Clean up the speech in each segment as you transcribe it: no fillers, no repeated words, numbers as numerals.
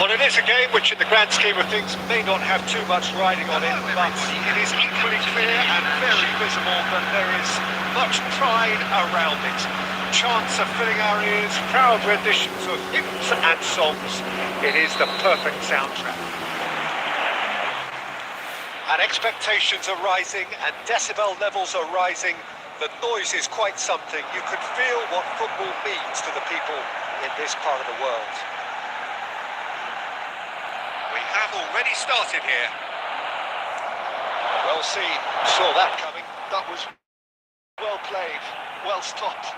Well, it is a game which, in the grand scheme of things, may not have too much riding on it, but it is equally clear and very visible that there is much pride around it. Chants are filling our ears, proud renditions of hymns and songs. It is the perfect soundtrack. And expectations are rising and decibel levels are rising. The noise is quite something. You could feel what football means to the people in this part of the world. We have already started here. Well seen. Saw that coming. That was well played. Well stopped.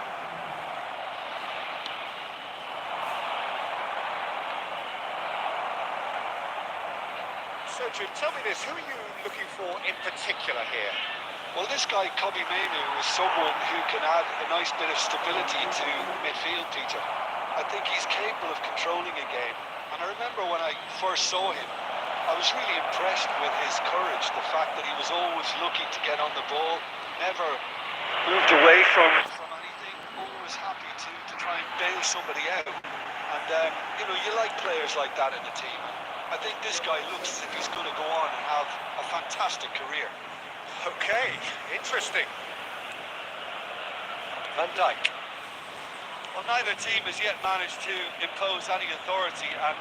So, Jim, tell me this, who are you looking for in particular here? Well, this guy, Kobe Mainoo, is someone who can add a nice bit of stability to midfield, Peter. I think he's capable of controlling a game. And I remember when I first saw him, I was really impressed with his courage, the fact that he was always looking to get on the ball, never moved away from anything, always happy to try and bail somebody out. And, you like players like that in the team. I think this guy looks as if he's going to go on and have a fantastic career. Okay, interesting. Van Dijk. Well, neither team has yet managed to impose any authority, and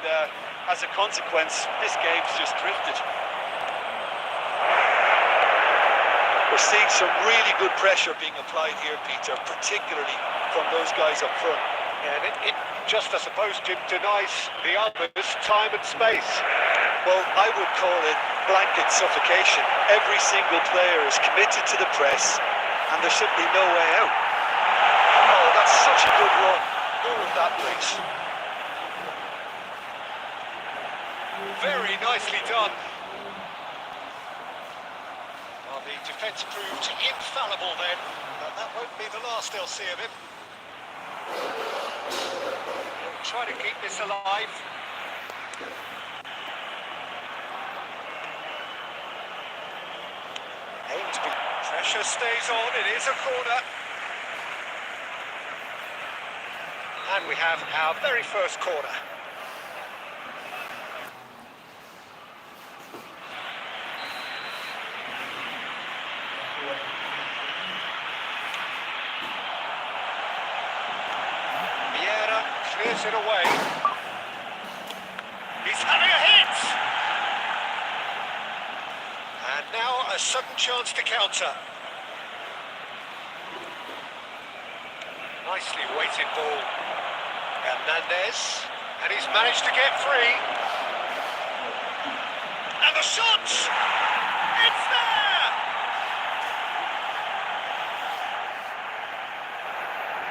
as a consequence, this game's just drifted. We're seeing some really good pressure being applied here, Peter, particularly from those guys up front. And it just, I suppose, Jim, denies the others time and space. Well, I would call it blanket suffocation. Every single player is committed to the press, and there's simply no way out. Oh, that's such a good run. All of that pace. Very nicely done. Well, the defence proved infallible then, but that won't be the last they'll see of him. Try to keep this alive. Pressure stays on, it is a corner. And we have our very first corner. Clears it away. He's having a hit! And now a sudden chance to counter. Nicely weighted ball. Hernandez, and he's managed to get free. And the shot! It's there!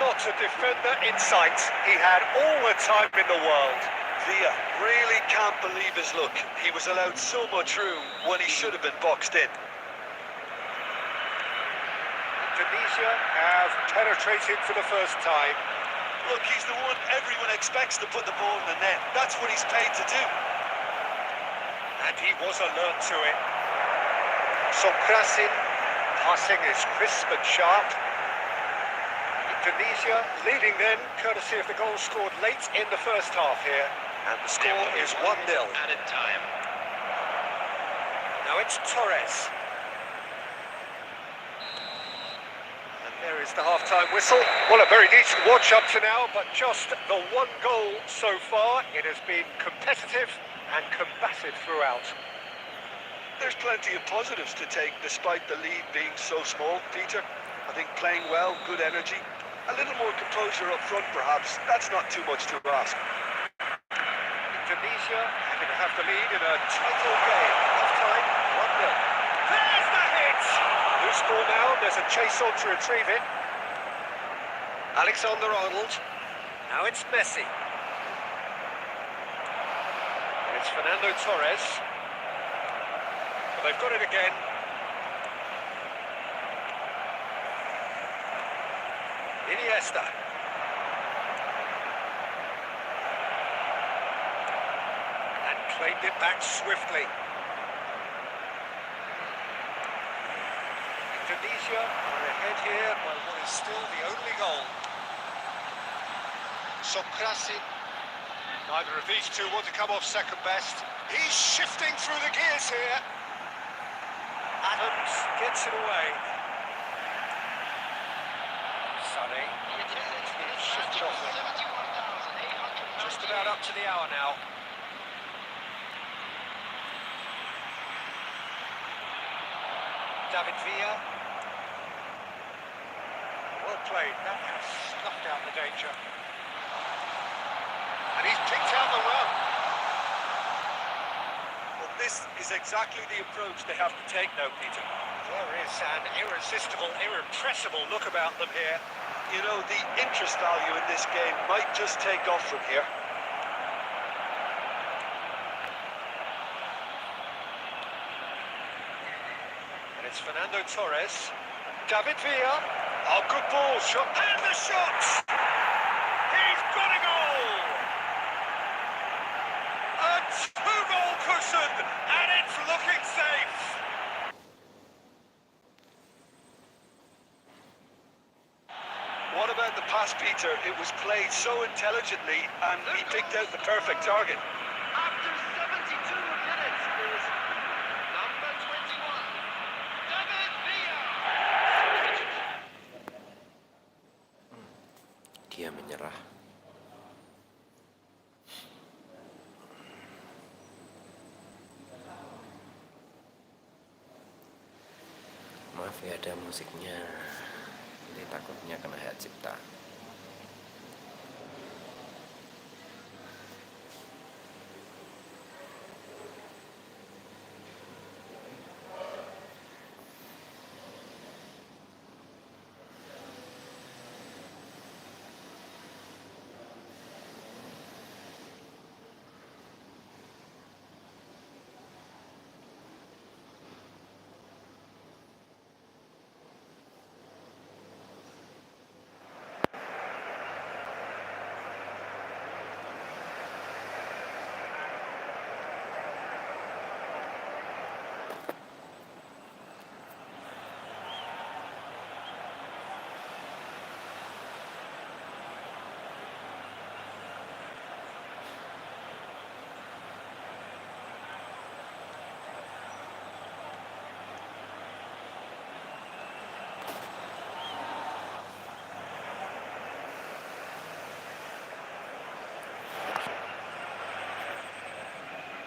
Not a defender in sight. He had all the time in the world. Villa really can't believe his luck. He was allowed so much room when he should have been boxed in. Indonesia have penetrated for the first time. Look, he's the one everyone expects to put the ball in the net. That's what he's paid to do. And he was alert to it. Sokrasin, passing is crisp and sharp. Indonesia leading then, courtesy of the goal scored late in the first half here. And the score is 1-0. Added time. Now it's Torres. And there is the half-time whistle. Well, a very decent watch up to now, but just the one goal so far. It has been competitive and combative throughout. There's plenty of positives to take despite the lead being so small, Peter. I think playing well, good energy. A little more composure up front, perhaps. That's not too much to ask. Indonesia having to have the lead in a title game. Half-time, 1-0. There's the hit! Loose ball now. There's a chase on to retrieve it. Alexander-Arnold. Now it's Messi. It's Fernando Torres. But they've got it again. Iniesta. And claimed it back swiftly. Indonesia are ahead here by what is still the only goal. Sokrasin. Neither of these two want to come off second best. He's shifting through the gears here. Adams gets it away. Sonny. Shifted off them. Just about up to the hour now. David Villa. Well played. That has snuffed out the danger. And he's picked out the run. Well, this is exactly the approach they have to take now, Peter. There is an irresistible, irrepressible look about them here. You know, the interest value in this game might just take off from here. And it's Fernando Torres. David Villa. Oh, good ball. Shot. And the shot! He's got a goal! A two-goal cushion, and it's looking safe. What about the pass, Peter? It was played so intelligently, and he picked out the perfect target. After 72 minutes is number 21, David Villa. Dia menyerah. Maaf ya ada musiknya. Jadi takutnya kena hak cipta.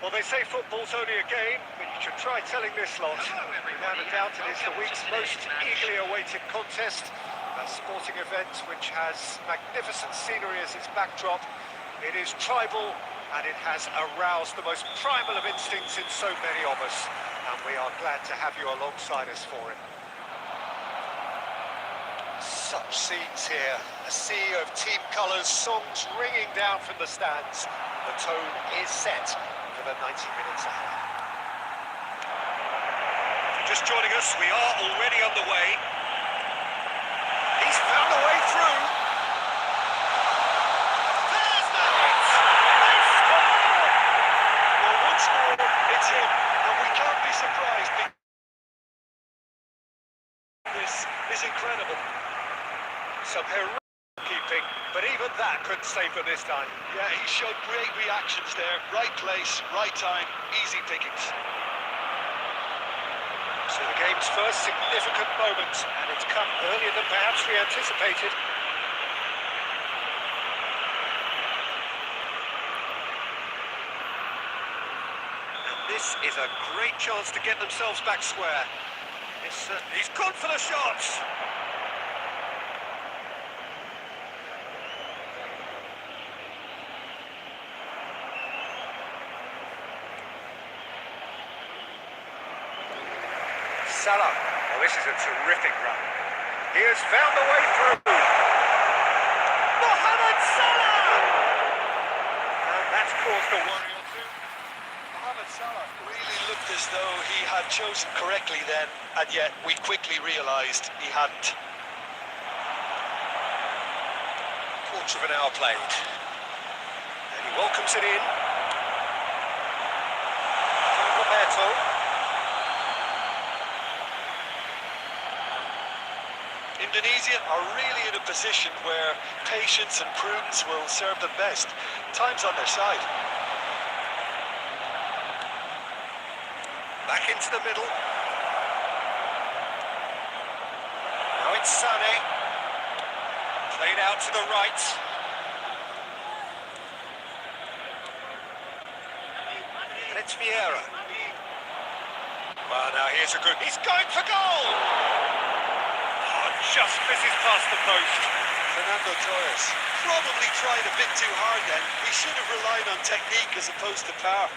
Well, they say football's only a game, but you should try telling this lot. Without a doubt, it is the week's most eagerly awaited contest. A sporting event which has magnificent scenery as its backdrop. It is tribal, and it has aroused the most primal of instincts in so many of us. And we are glad to have you alongside us for it. Such scenes here. A sea of team colours, songs ringing down from the stands. The tone is set for the 90 minutes ahead. Just joining us, we are already underway. He's found a way through. There's the hit! They score! Well, once more, it's him, and we can't be surprised. This is incredible. Some heroic keeping, but even that couldn't save them this time. Yeah, he showed great reactions there. Right place, right time, easy pickings. So the game's first significant moment, and it's come earlier than perhaps we anticipated. And this is a great chance to get themselves back square. He's gone for the shots! Salah. Well, this is a terrific run. He has found a way through. Mohamed Salah! And that's caused a worry or two. Mohamed Salah really looked as though he had chosen correctly then, and yet we quickly realised he hadn't. Quarter of an hour played. And he welcomes it in. Roberto. Indonesia are really in a position where patience and prudence will serve them best. Time's on their side. Back into the middle. Now it's Sané. Played out to the right. And it's Vieira. Well, now here's a good... He's going for goal! Oh, just misses past the post. Fernando Torres probably tried a bit too hard then. He should have relied on technique as opposed to power.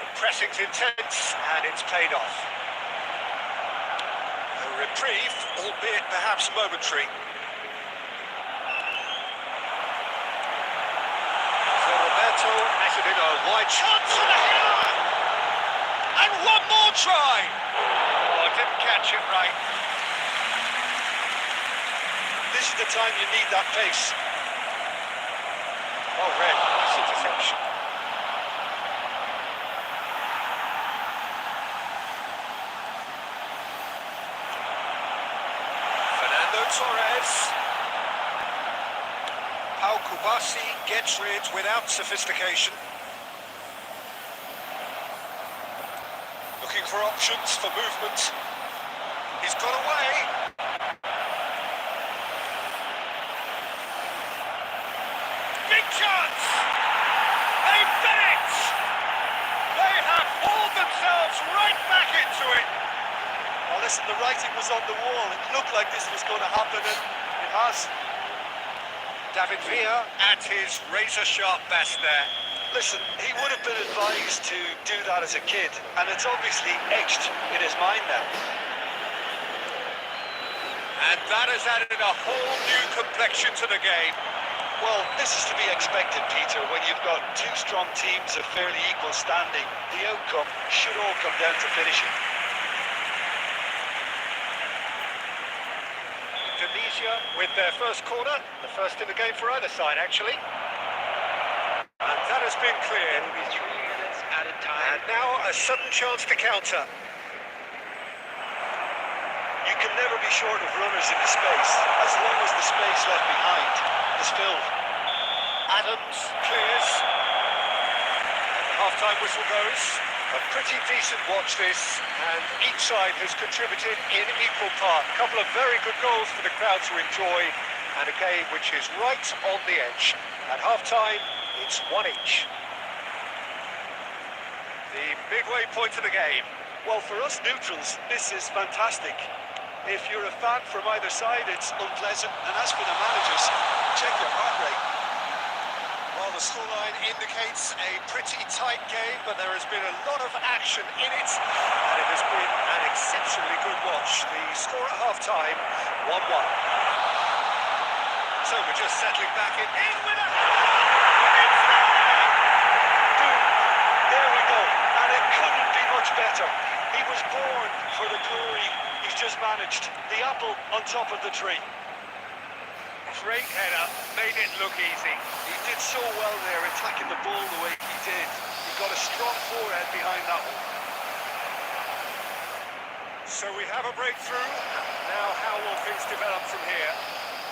The pressing's intense, and it's paid off. A reprieve, albeit perhaps momentary. Measured in a wide chance and a header! And one more try! Oh, didn't catch it right. This is the time you need that pace. Oh, red, nice interception. Fernando Torres. Pau Kubasi gets rid without sophistication. Looking for options for movement. He's got away. Big chance! They've done it! They have hauled themselves right back into it. Well, listen, the writing was on the wall. It looked like this was going to happen, and it has. David Villa at his razor-sharp best there. Listen, he would have been advised to do that as a kid, and it's obviously etched in his mind now. And that has added a whole new complexion to the game. Well, this is to be expected, Peter. When you've got two strong teams of fairly equal standing, the outcome should all come down to finishing. Indonesia with their first corner, the first in the game for either side, actually. And that has been cleared. 3 minutes at a time. And now a sudden chance to counter. You can never be short of runners in the space, as long as the space left behind is filled. Adams clears. And the half-time whistle goes. A pretty decent watch this, and each side has contributed in equal part. A couple of very good goals for the crowd to enjoy, and a game which is right on the edge. At half-time, it's 1 each. The midway point of the game. Well, for us neutrals, this is fantastic. If you're a fan from either side, it's unpleasant. And as for the managers, check your heart rate. Well, the scoreline indicates a pretty tight game, but there has been a lot of action in it, and it has been an exceptionally good watch. The score at half-time, 1-1. So we're just settling back in with a... Boom. There we go. And it couldn't be much better. He was born for the glory he's just managed. The apple on top of the tree. Great header, made it look easy. He did so well there, attacking the ball the way he did. He got a strong forehead behind that one. So we have a breakthrough. Now how will things develop from here?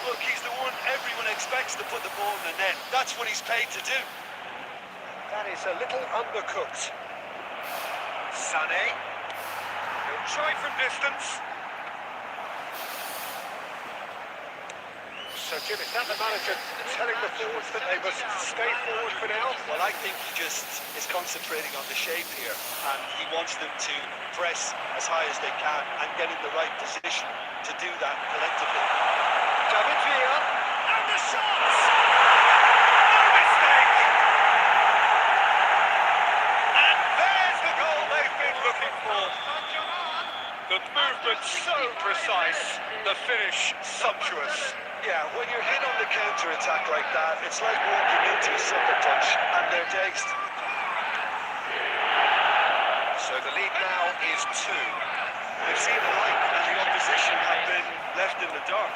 Look, he's the one everyone expects to put the ball in the net. That's what he's paid to do. That is a little undercooked. Sané. He'll try from distance. So, Jim, is that the manager telling the forwards that they must stay forward for now? Well, I think he just is concentrating on the shape here, and he wants them to press as high as they can and get in the right position to do that collectively. David Villa, and the shots! No mistake! And there's the goal they've been looking for. The movement so precise, the finish sumptuous. Yeah, when you're hit on the counter-attack like that, it's like walking into a sucker punch, and they're dazed. So the lead now is 2. They've seen the light, and the opposition have been left in the dark.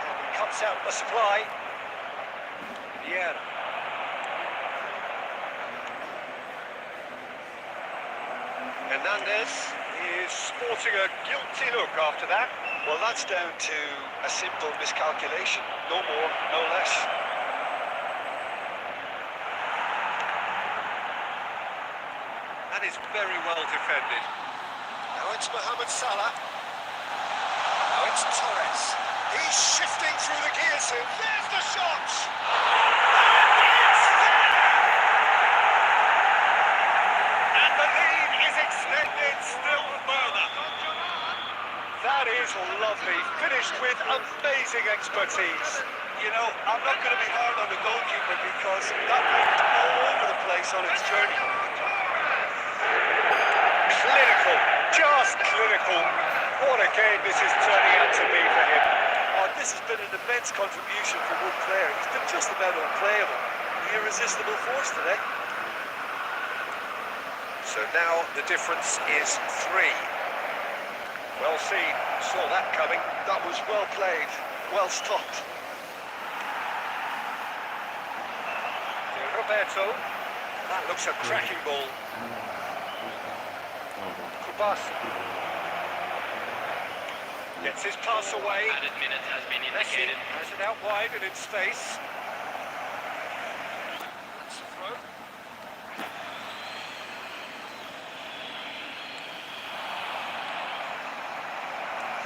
And we cut cuts out the supply. Yeah. Hernandez is sporting a guilty look after that. Well, that's down to a simple miscalculation. No more, no less. That is very well defended. Now it's Mohamed Salah. Now it's Torres. He's shifting through the gears here. There's the shot! And the lead is extended still further. That is lovely. Finished with amazing expertise. You know, I'm not going to be hard on the goalkeeper because that went all over the place on its journey. Clinical, just clinical. What a game this is turning out to be for him. Oh, this has been an immense contribution from one player. He's been just about unplayable. The irresistible force today. So now the difference is 3. Well seen, saw that coming. That was well played, well stopped. Roberto, that looks a cracking ball. Kubasi gets his pass away. Added minute has been Messi indicated. has it out wide and in space. That's a throw.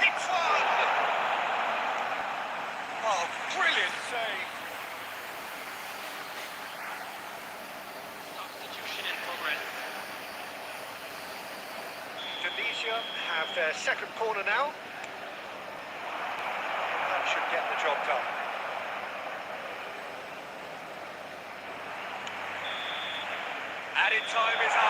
Hits one! Oh, brilliant save. Substitution in progress. Tunisia have their second corner now. That should get the job done. Added time is up.